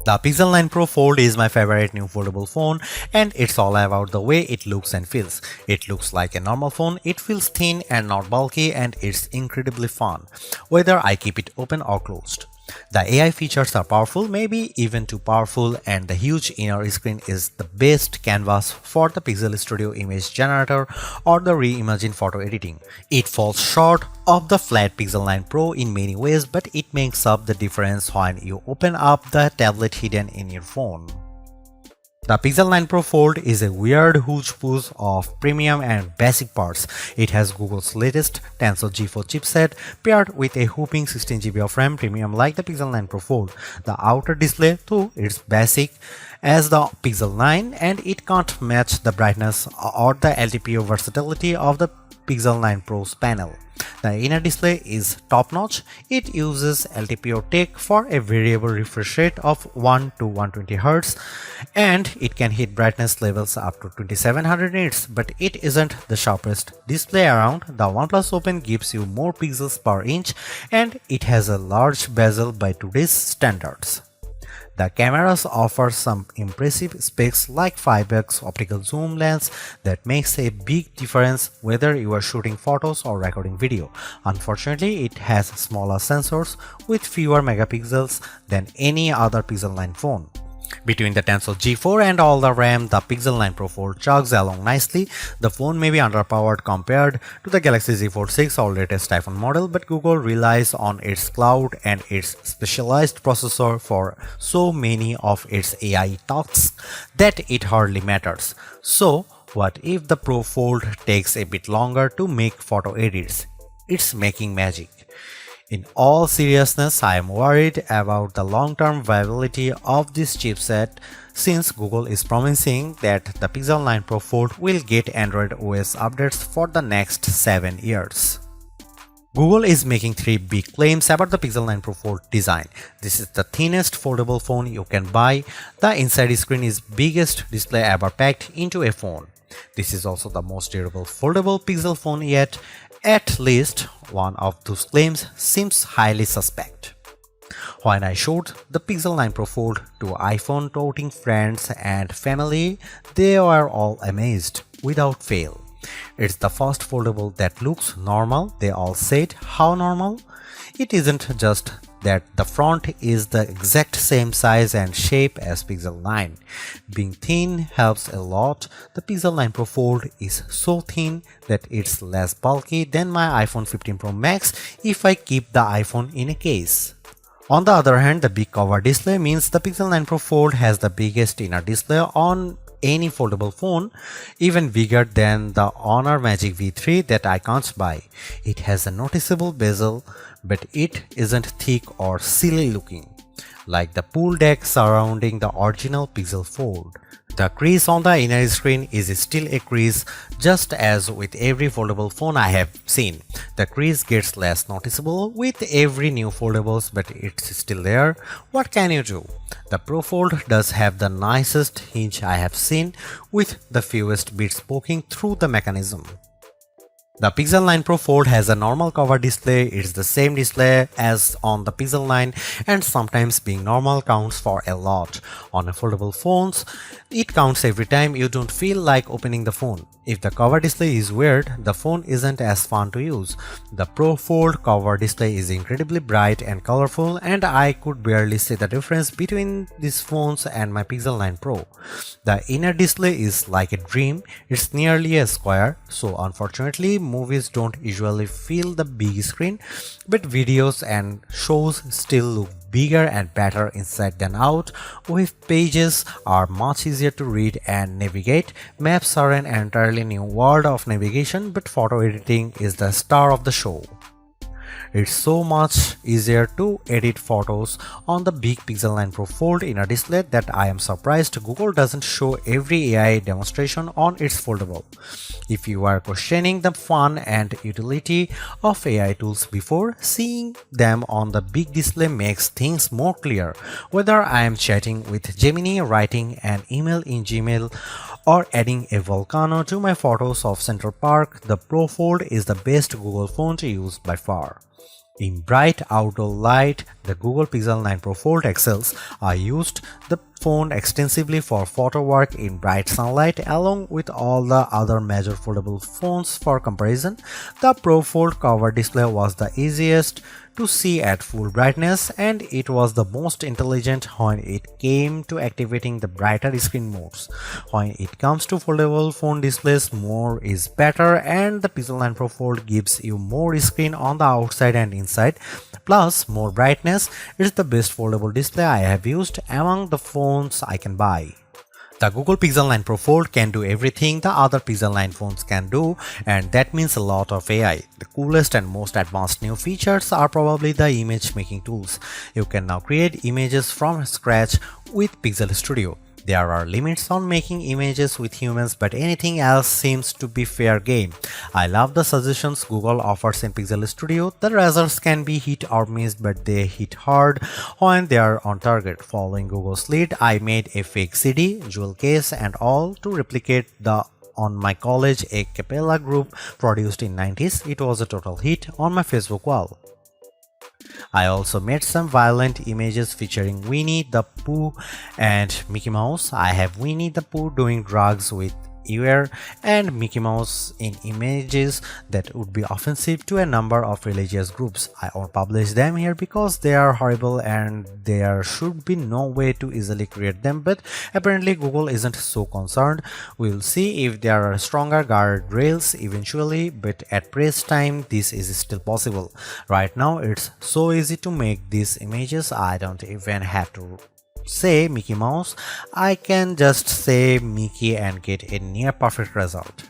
The Pixel 9 Pro Fold is my favorite new foldable phone, and it's all about the way it looks and feels. It looks like a normal phone, it feels thin and not bulky, and it's incredibly fun, whether I keep it open or closed. The AI features are powerful, maybe even too powerful, and the huge inner screen is the best canvas for the Pixel Studio image generator or the reimagined photo editing. It falls short of the flat Pixel 9 Pro in many ways, but it makes up the difference when you open up the tablet hidden in your phone. The Pixel 9 Pro Fold is a weird hodgepodge of premium and basic parts. It has Google's latest Tensor G4 chipset paired with a whopping 16GB of RAM, premium like the Pixel 9 Pro Fold. The outer display too is basic as the Pixel 9, and it can't match the brightness or the LTPO versatility of the Pixel 9 Pro's panel. The inner display is top-notch. It uses LTPO tech for a variable refresh rate of 1 to 120Hz, and it can hit brightness levels up to 2700 nits, but it isn't the sharpest display around. The OnePlus Open gives you more pixels per inch, and it has a large bezel by today's standards. The cameras offer some impressive specs like 5x optical zoom lens that makes a big difference whether you are shooting photos or recording video. Unfortunately, it has smaller sensors with fewer megapixels than any other Pixel 9 phone. Between the Tensor G4 and all the RAM, the Pixel 9 Pro Fold chugs along nicely. The phone may be underpowered compared to the Galaxy Z Fold 6 or latest iPhone model, but Google relies on its cloud and its specialized processor for so many of its AI tasks that it hardly matters. So, what if the Pro Fold takes a bit longer to make photo edits? It's making magic. In all seriousness, I am worried about the long-term viability of this chipset since Google is promising that the Pixel 9 Pro Fold will get Android OS updates for the next 7 years. Google is making 3 big claims about the Pixel 9 Pro Fold design. This is the thinnest foldable phone you can buy. The inside screen is biggest display ever packed into a phone. This is also the most durable foldable Pixel phone yet. At least one of those claims seems highly suspect. When I showed the Pixel 9 Pro Fold to iPhone toting friends and family, they were all amazed without fail. It's the first foldable that looks normal. They all said, how normal? It isn't just that the front is the exact same size and shape as Pixel 9. Being thin helps a lot. The Pixel 9 Pro Fold is so thin that it's less bulky than my iPhone 15 Pro Max if I keep the iPhone in a case. On the other hand, the big cover display means the Pixel 9 Pro Fold has the biggest inner display on any foldable phone, even bigger than the Honor Magic V3 that I can't buy. It has a noticeable bezel, but it isn't thick or silly looking, like the pool deck surrounding the original Pixel Fold. The crease on the inner screen is still a crease, just as with every foldable phone I have seen. The crease gets less noticeable with every new foldables, but it's still there. What can you do? The Pro Fold does have the nicest hinge I have seen, with the fewest bits poking through the mechanism. The Pixel 9 Pro Fold has a normal cover display. It's the same display as on the Pixel 9, and sometimes being normal counts for a lot. On a foldable phones, it counts every time you don't feel like opening the phone. If the cover display is weird, the phone isn't as fun to use. The Pro Fold cover display is incredibly bright and colorful, and I could barely see the difference between these phones and my Pixel 9 Pro. The inner display is like a dream. It's nearly a square, so unfortunately movies don't usually fill the big screen, but videos and shows still look bigger and better inside than out. Web pages are much easier to read and navigate. Maps are an entirely new world of navigation, but photo editing is the star of the show. It's so much easier to edit photos on the big Pixel 9 Pro Fold inner display that I am surprised Google doesn't show every AI demonstration on its foldable. If you are questioning the fun and utility of AI tools before, seeing them on the big display makes things more clear. Whether I am chatting with Gemini, writing an email in Gmail, or adding a volcano to my photos of Central Park, the Pro Fold is the best Google phone to use by far. In bright outdoor light, the Google Pixel 9 Pro Fold excels. I used the phone extensively for photo work in bright sunlight along with all the other major foldable phones for comparison. The Pro Fold cover display was the easiest to see at full brightness and it was the most intelligent when it came to activating the brighter screen modes. When it comes to foldable phone displays, more is better and the Pixel 9 Pro Fold gives you more screen on the outside and inside plus more brightness. It's the best foldable display I have used among the phones I can buy. The Google Pixel 9 Pro Fold can do everything the other Pixel 9 phones can do, and that means a lot of AI. The coolest and most advanced new features are probably the image making tools. You can now create images from scratch with Pixel Studio. There are limits on making images with humans, but anything else seems to be fair game. I love the suggestions Google offers in Pixel Studio. The results can be hit or missed, but they hit hard when they are on target. Following Google's lead, I made a fake CD, jewel case and all to replicate the on my college a cappella group produced in 90s. It was a total hit on my Facebook wall. I also made some violent images featuring Winnie the Pooh and Mickey Mouse. I have Winnie the Pooh doing drugs with ear and Mickey Mouse in images that would be offensive to a number of religious groups. I won't publish them here because they are horrible and there should be no way to easily create them, but apparently Google isn't so concerned. We'll see if there are stronger guardrails eventually, but at press time this is still possible. Right now it's so easy to make these images, I don't even have to say Mickey Mouse, I can just say Mickey and get a near perfect result.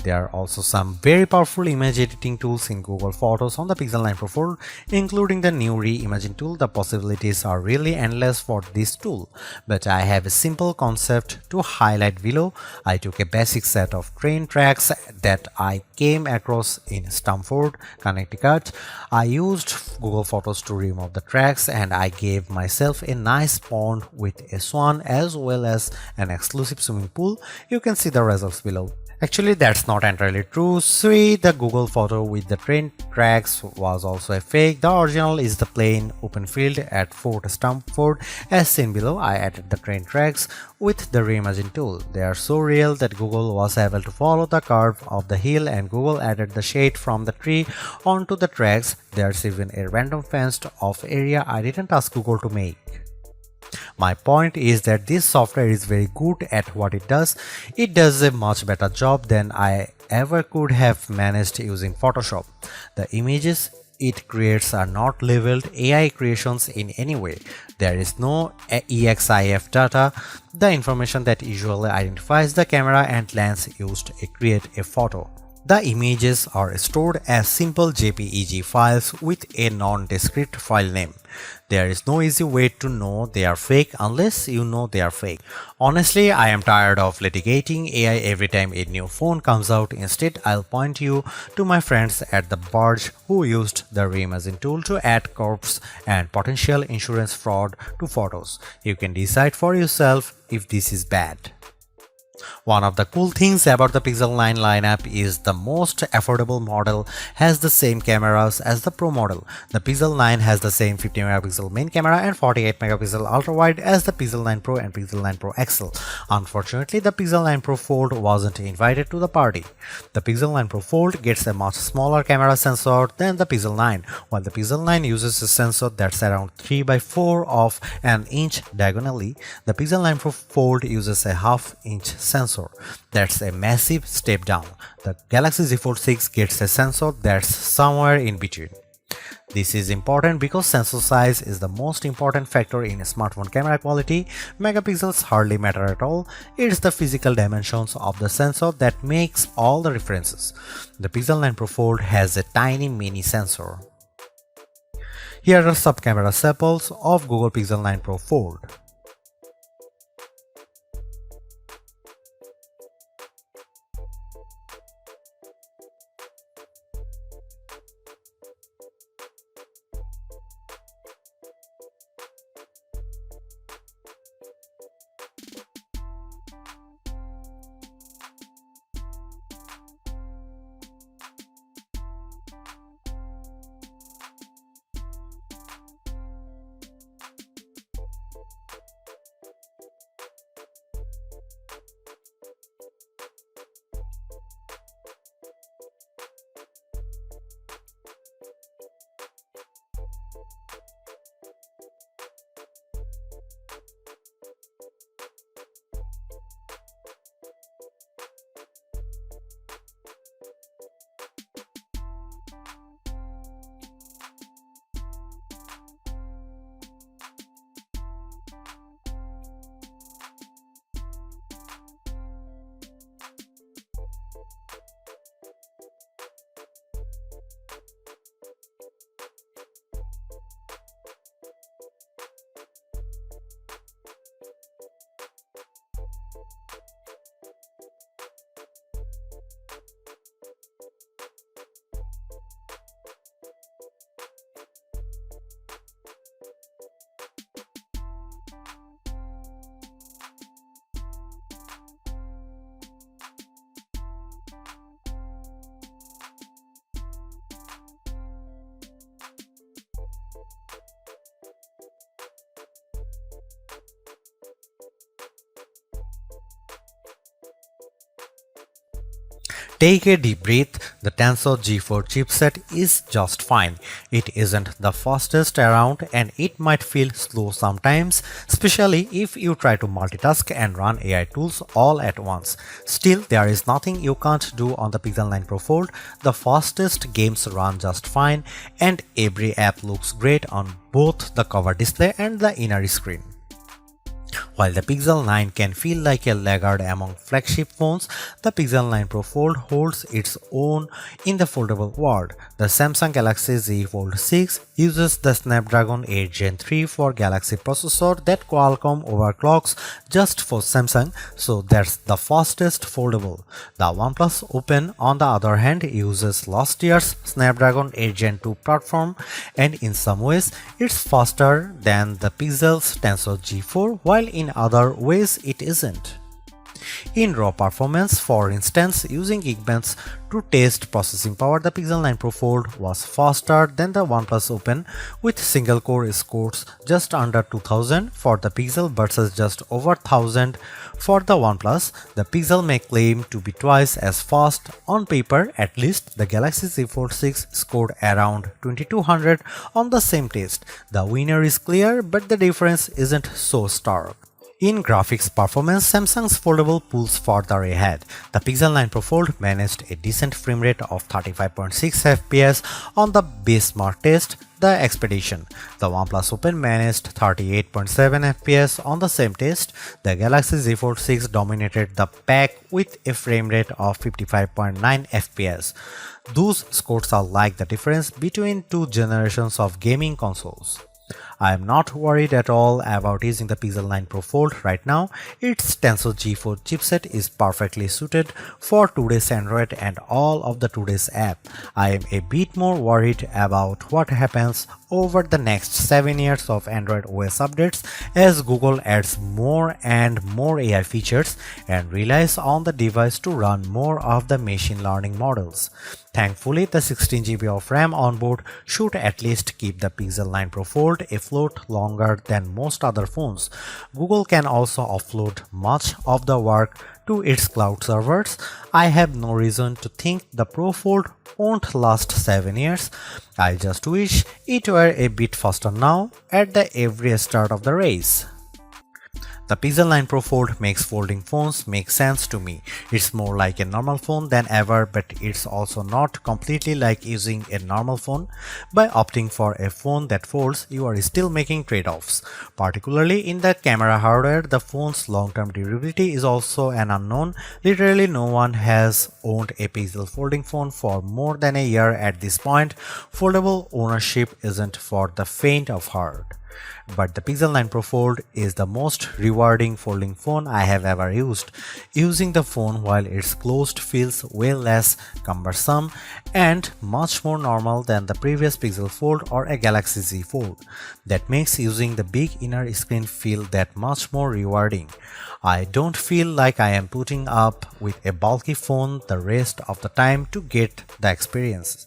There are also some very powerful image editing tools in Google Photos on the Pixel 9 Pro Fold, including the new Reimagine tool. The possibilities are really endless for this tool, but I have a simple concept to highlight below. I took a basic set of train tracks that I came across in Stamford, Connecticut. I used Google Photos to remove the tracks and I gave myself a nice pond with a swan as well as an exclusive swimming pool. You can see the results below. Actually, that's not entirely true. See, the Google photo with the train tracks was also a fake. The original is the plain open field at Fort Stamford. As seen below, I added the train tracks with the Reimagine tool. They are so real that Google was able to follow the curve of the hill and Google added the shade from the tree onto the tracks. There's even a random fenced off area I didn't ask Google to make. My point is that this software is very good at what it does. It does a much better job than I ever could have managed using Photoshop. The images it creates are not labeled AI creations in any way. There is no EXIF data, the information that usually identifies the camera and lens used to create a photo. The images are stored as simple JPEG files with a non-discrete file name. There is no easy way to know they are fake unless you know they are fake. Honestly, I am tired of litigating AI every time a new phone comes out. Instead, I'll point you to my friends at The Verge who used the Reimagine tool to add corpse and potential insurance fraud to photos. You can decide for yourself if this is bad. One of the cool things about the Pixel 9 lineup is the most affordable model has the same cameras as the Pro model. The Pixel 9 has the same 50 megapixel main camera and 48 megapixel ultra-wide as the Pixel 9 Pro and Pixel 9 Pro XL. Unfortunately, the Pixel 9 Pro Fold wasn't invited to the party. The Pixel 9 Pro Fold gets a much smaller camera sensor than the Pixel 9, while the Pixel 9 uses a sensor that's around 3 by 4 of an inch diagonally. The Pixel 9 Pro Fold uses a half-inch sensor. That's a massive step down. The Galaxy Z Fold 6 gets a sensor that's somewhere in between. This is important because sensor size is the most important factor in smartphone camera quality. Megapixels hardly matter at all. It's the physical dimensions of the sensor that makes all the differences. The Pixel 9 Pro Fold has a tiny mini sensor. Here are some camera samples of Google Pixel 9 Pro Fold. Take a deep breath. The Tensor G4 chipset is just fine. It isn't the fastest around and it might feel slow sometimes, especially if you try to multitask and run AI tools all at once. Still, there is nothing you can't do on the Pixel 9 Pro Fold. The fastest games run just fine and every app looks great on both the cover display and the inner screen. While the Pixel 9 can feel like a laggard among flagship phones, the Pixel 9 Pro Fold holds its own in the foldable world. The Samsung Galaxy Z Fold 6 uses the Snapdragon 8 Gen 3 for Galaxy processor that Qualcomm overclocks just for Samsung, so that's the fastest foldable. The OnePlus Open, on the other hand, uses last year's Snapdragon 8 Gen 2 platform, and in some ways, it's faster than the Pixel's Tensor G4, while in other ways it isn't. In raw performance, for instance, using Geekbench to test processing power, the Pixel 9 Pro Fold was faster than the OnePlus Open with single-core scores just under 2000 for the Pixel versus just over 1000 for the OnePlus. The Pixel may claim to be twice as fast. On paper, at least, the Galaxy Z Fold 6 scored around 2200 on the same test. The winner is clear, but the difference isn't so stark. In graphics performance, Samsung's foldable pulls further ahead. The Pixel 9 Pro Fold managed a decent frame rate of 35.6 FPS on the benchmark test, the Expedition. The OnePlus Open managed 38.7 FPS on the same test. The Galaxy Z Fold 6 dominated the pack with a frame rate of 55.9 FPS. Those scores are like the difference between two generations of gaming consoles. I am not worried at all about using the Pixel 9 Pro Fold right now. Its Tensor G4 chipset is perfectly suited for today's Android and all of the today's app. I am a bit more worried about what happens over the next 7 years of Android OS updates as Google adds more and more AI features and relies on the device to run more of the machine learning models. Thankfully, the 16GB of RAM on board should at least keep the Pixel 9 Pro Fold afloat longer than most other phones. Google can also offload much of the work to its cloud servers. I have no reason to think the Pro Fold won't last 7 years. I just wish it were a bit faster now at the every start of the race. The Pixel 9 Pro Fold makes folding phones make sense to me. It's more like a normal phone than ever, but it's also not completely like using a normal phone. By opting for a phone that folds, you are still making trade-offs. Particularly in the camera hardware, the phone's long-term durability is also an unknown. Literally no one has owned a Pixel folding phone for more than a year at this point. Foldable ownership isn't for the faint of heart. But the Pixel 9 Pro Fold is the most rewarding folding phone I have ever used. Using the phone while it's closed feels way less cumbersome and much more normal than the previous Pixel Fold or a Galaxy Z Fold. That makes using the big inner screen feel that much more rewarding. I don't feel like I am putting up with a bulky phone the rest of the time to get the experience.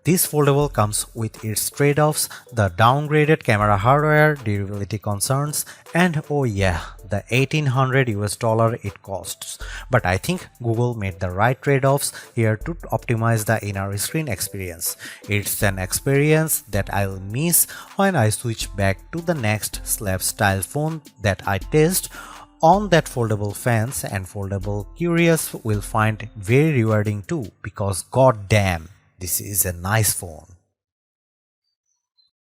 This foldable comes with its trade-offs, the downgraded camera hardware, durability concerns, and oh yeah, the $1800 it costs. But I think Google made the right trade-offs here to optimize the inner screen experience. It's an experience that I'll miss when I switch back to the next slab-style phone that I test on that foldable fans, and foldable curious will find very rewarding too, because goddamn, this is a nice phone.